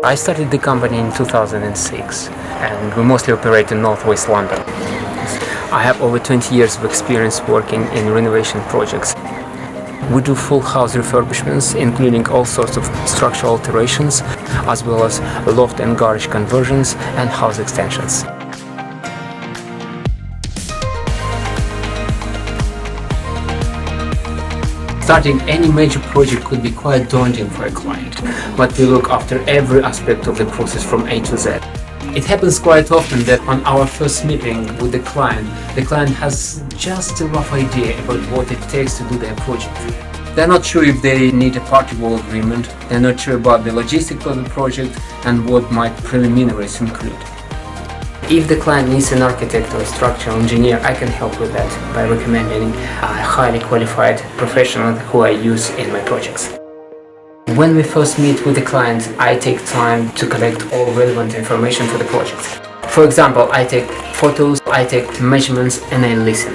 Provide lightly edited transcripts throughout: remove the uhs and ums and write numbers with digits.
I started the company in 2006 and we mostly operate in northwest London. I have over 20 years of experience working in renovation projects. We do full house refurbishments, including all sorts of structural alterations, as well as loft and garage conversions and house extensions. Starting any major project could be quite daunting for a client, but we look after every aspect of the process from A to Z. It happens quite often that on our first meeting with the client has just a rough idea about what it takes to do their project. They're not sure if they need a party wall agreement, they're not sure about the logistics of the project and what might preliminaries include. If the client needs an architect or a structural engineer, I can help with that by recommending a highly qualified professional who I use in my projects. When we first meet with the client, I take time to collect all relevant information for the project. For example, I take photos, I take measurements, and I listen.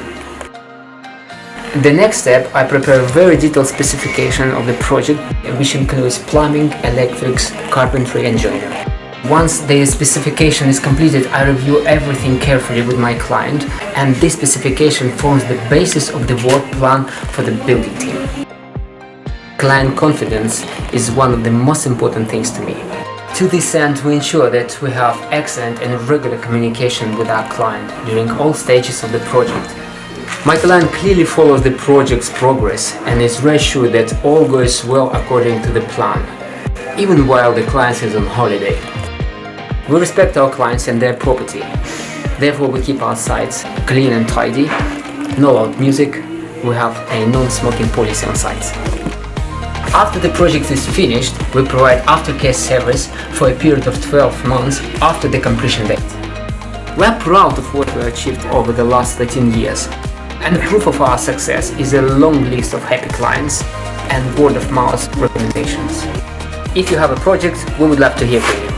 The next step, I prepare a very detailed specification of the project, which includes plumbing, electrics, carpentry, and joinery. Once the specification is completed, I review everything carefully with my client, and this specification forms the basis of the work plan for the building team. Client confidence is one of the most important things to me. To this end, we ensure that we have excellent and regular communication with our client during all stages of the project. My client clearly follows the project's progress and is reassured that all goes well according to the plan, even while the client is on holiday. We respect our clients and their property. Therefore, we keep our sites clean and tidy, no loud music. We have a non-smoking policy on sites. After the project is finished, we provide aftercare service for a period of 12 months after the completion date. We are proud of what we achieved over the last 13 years, and proof of our success is a long list of happy clients and word-of-mouth recommendations. If you have a project, we would love to hear from you.